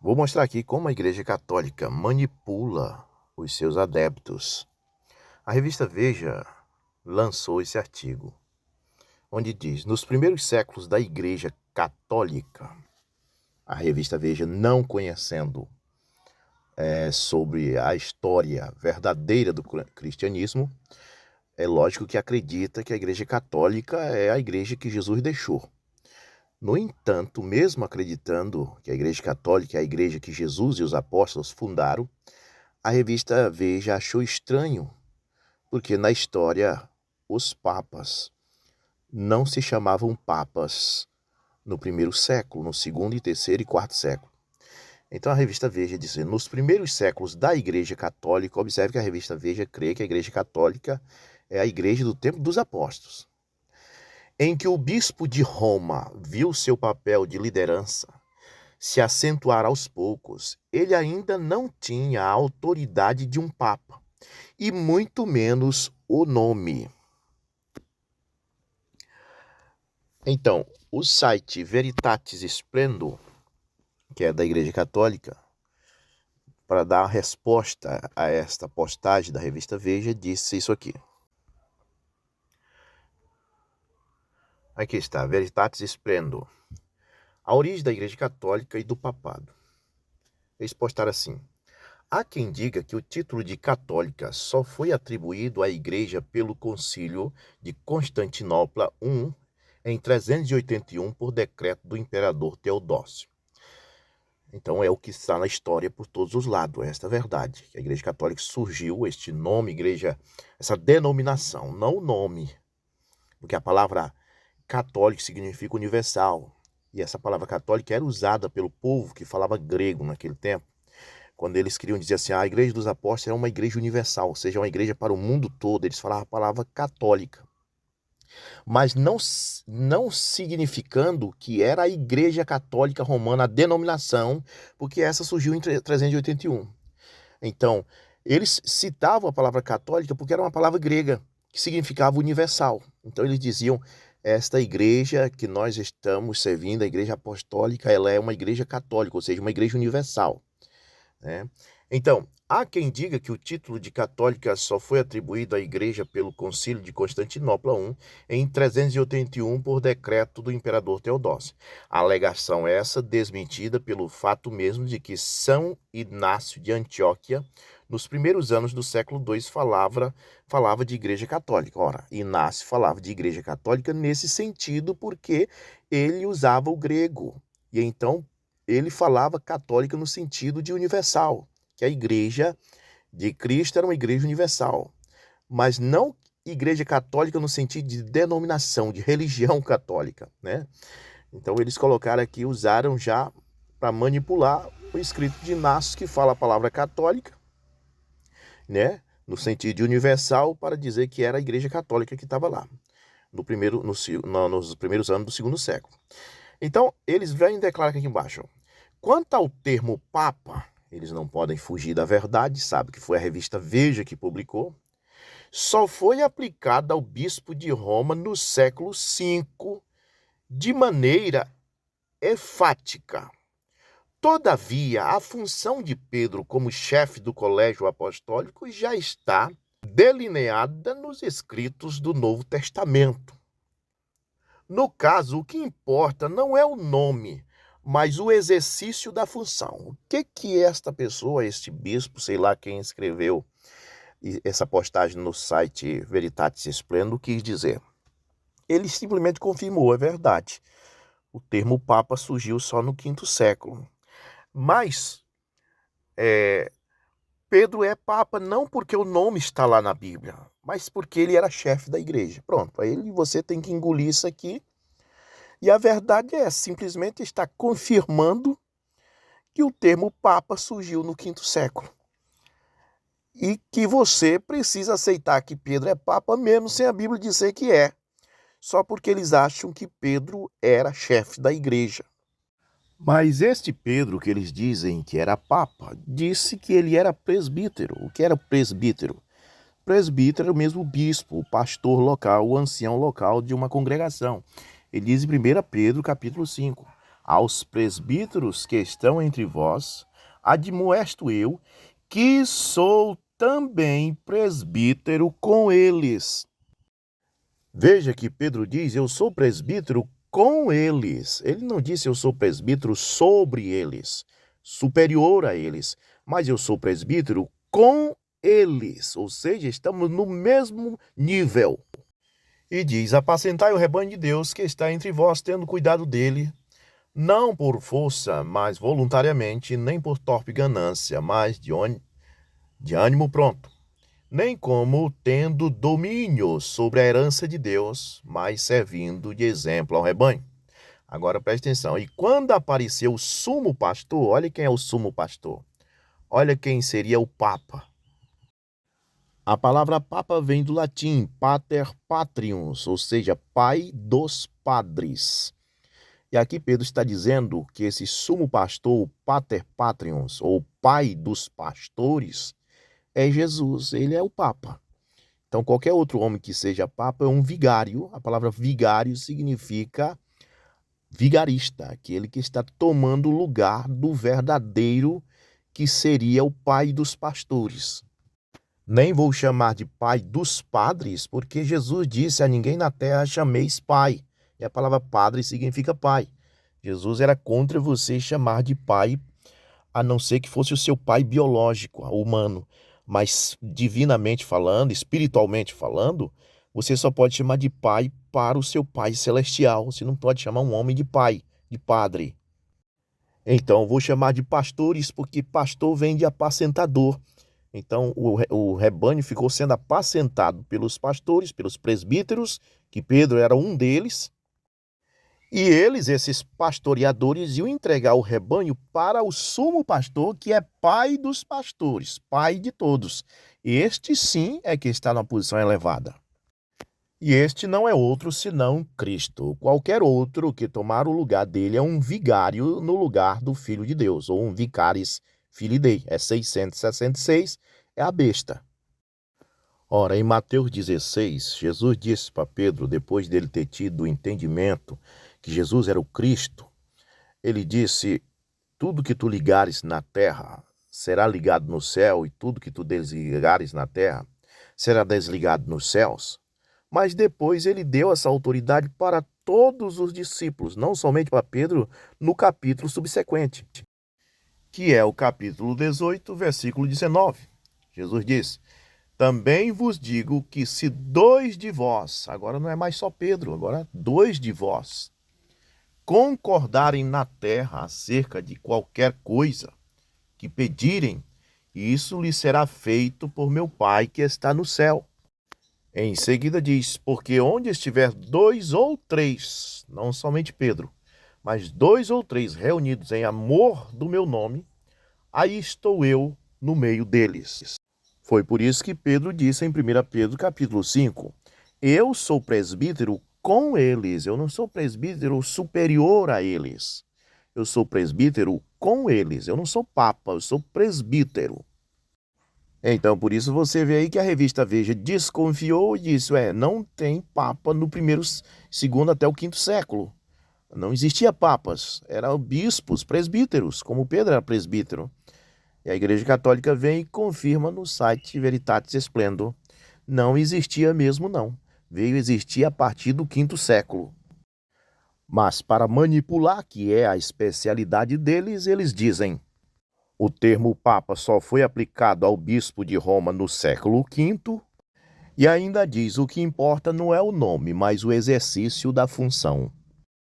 Vou mostrar aqui como a Igreja Católica manipula os seus adeptos. A revista Veja lançou esse artigo, onde diz: nos primeiros séculos da Igreja Católica, a revista Veja, não conhecendo sobre a história verdadeira do cristianismo, é lógico que acredita que a Igreja Católica é a igreja que Jesus deixou. No entanto, mesmo acreditando que a Igreja Católica é a igreja que Jesus e os apóstolos fundaram, a revista Veja achou estranho, porque na história os papas não se chamavam papas no primeiro século, no segundo e terceiro e quarto século. Então a revista Veja diz: nos primeiros séculos da Igreja Católica, observe que a revista Veja crê que a Igreja Católica é a igreja do tempo dos apóstolos, em que o bispo de Roma viu seu papel de liderança se acentuar aos poucos, ele ainda não tinha a autoridade de um papa, e muito menos o nome. Então, o site Veritatis Splendor, que é da Igreja Católica, para dar a resposta a esta postagem da revista Veja, disse isso aqui. Aqui está, Veritatis Splendor. A origem da Igreja Católica e do papado. Eles postaram assim: há quem diga que o título de católica só foi atribuído à Igreja pelo Concílio de Constantinopla I em 381 por decreto do imperador Teodósio. Então é o que está na história por todos os lados, esta é a verdade. A Igreja Católica surgiu, este nome, igreja, essa denominação, não o nome, porque a palavra católico significa universal, e essa palavra católica era usada pelo povo que falava grego naquele tempo, quando eles queriam dizer assim: a Igreja dos Apóstolos é uma igreja universal, ou seja, uma igreja para o mundo todo, eles falavam a palavra católica, mas não significando que era a Igreja Católica Romana, a denominação, porque essa surgiu em 381. Então, eles citavam a palavra católica porque era uma palavra grega, que significava universal. Então, eles diziam: esta igreja que nós estamos servindo, a Igreja Apostólica, ela é uma igreja católica, ou seja, uma igreja universal, né? Então, há quem diga que o título de católica só foi atribuído à Igreja pelo Concílio de Constantinopla I em 381 por decreto do imperador Teodósio. A alegação essa desmentida pelo fato mesmo de que São Inácio de Antioquia, nos primeiros anos do século II, falava de Igreja Católica. Ora, Inácio falava de Igreja Católica nesse sentido porque ele usava o grego, e então ele falava católica no sentido de universal, que a igreja de Cristo era uma igreja universal, mas não igreja católica no sentido de denominação, de religião católica, né? Então eles colocaram aqui, usaram já para manipular o escrito de Inácio, que fala a palavra católica, né? No sentido de universal, para dizer que era a igreja católica que estava lá, nos primeiros anos do segundo século. Então, eles vêm e declaram aqui embaixo: quanto ao termo Papa, eles não podem fugir da verdade, sabe que foi a revista Veja que publicou, só foi aplicada ao bispo de Roma no século V, de maneira enfática. Todavia, a função de Pedro como chefe do colégio apostólico já está delineada nos escritos do Novo Testamento. No caso, o que importa não é o nome, mas o exercício da função. O que esta pessoa, este bispo, sei lá quem escreveu essa postagem no site Veritatis Splendor, quis dizer? Ele simplesmente confirmou, é verdade. O termo Papa surgiu só no V século. Mas Pedro é Papa não porque o nome está lá na Bíblia, mas porque ele era chefe da igreja. Pronto, aí você tem que engolir isso aqui. E a verdade é, simplesmente está confirmando que o termo Papa surgiu no V século. E que você precisa aceitar que Pedro é Papa mesmo sem a Bíblia dizer que é. Só porque eles acham que Pedro era chefe da igreja. Mas este Pedro que eles dizem que era Papa, disse que ele era presbítero. O que era presbítero? Presbítero é o mesmo bispo, o pastor local, o ancião local de uma congregação. Ele diz em 1 Pedro capítulo 5, Aos presbíteros que estão entre vós, admoesto eu, que sou também presbítero com eles. Veja que Pedro diz, eu sou presbítero com eles. Ele não disse eu sou presbítero sobre eles, superior a eles, mas eu sou presbítero com eles, ou seja, estamos no mesmo nível. E diz, apacentai o rebanho de Deus que está entre vós, tendo cuidado dele, não por força, mas voluntariamente, nem por torpe ganância, mas de ânimo pronto, nem como tendo domínio sobre a herança de Deus, mas servindo de exemplo ao rebanho. Agora preste atenção, e quando apareceu o sumo pastor, olha quem é o sumo pastor, olha quem seria o Papa. A palavra Papa vem do latim pater patrius, ou seja, pai dos padres. E aqui Pedro está dizendo que esse sumo pastor, o pater patrius, ou pai dos pastores, é Jesus, ele é o Papa. Então qualquer outro homem que seja Papa é um vigário. A palavra vigário significa vigarista, aquele que está tomando o lugar do verdadeiro que seria o pai dos pastores. Nem vou chamar de pai dos padres, porque Jesus disse a ninguém na terra chameis pai. E a palavra padre significa pai. Jesus era contra você chamar de pai, a não ser que fosse o seu pai biológico, humano. Mas divinamente falando, espiritualmente falando, você só pode chamar de pai para o seu pai celestial. Você não pode chamar um homem de pai, de padre. Então, vou chamar de pastores, porque pastor vem de apacentador. Então, o rebanho ficou sendo apacentado pelos pastores, pelos presbíteros, que Pedro era um deles. E eles, esses pastoreadores, iam entregar o rebanho para o sumo pastor, que é pai dos pastores, pai de todos. Este sim é que está na posição elevada. E este não é outro senão Cristo. Qualquer outro que tomar o lugar dele é um vigário no lugar do Filho de Deus, ou um vicaris filii Dei. É 666, é a besta. Ora, em Mateus 16, Jesus disse para Pedro, depois dele ter tido o entendimento que Jesus era o Cristo, ele disse, tudo que tu ligares na terra será ligado no céu, e tudo que tu desligares na terra será desligado nos céus. Mas depois ele deu essa autoridade para todos os discípulos, não somente para Pedro, no capítulo subsequente, que é o capítulo 18, versículo 19. Jesus diz, também vos digo que se 2 de vós, agora não é mais só Pedro, agora 2 de vós, concordarem na terra acerca de qualquer coisa que pedirem, isso lhe será feito por meu Pai que está no céu. Em seguida diz, porque onde estiver 2 ou 3, não somente Pedro, mas 2 ou 3 reunidos em amor do meu nome, aí estou eu no meio deles. Foi por isso que Pedro disse em 1 Pedro capítulo 5, eu sou presbítero com eles, eu não sou presbítero superior a eles, eu sou presbítero com eles, eu não sou papa, eu sou presbítero. Então, por isso você vê aí que a revista Veja desconfiou e disse, não tem papa no primeiro, segundo até o 5º século. Não existia papas, eram bispos, presbíteros, como Pedro era presbítero. E a Igreja Católica vem e confirma no site Veritatis Splendor. Não existia mesmo não, veio existir a partir do 5º século. Mas para manipular, que é a especialidade deles, eles dizem... O termo Papa só foi aplicado ao bispo de Roma no século V e ainda diz o que importa não é o nome, mas o exercício da função.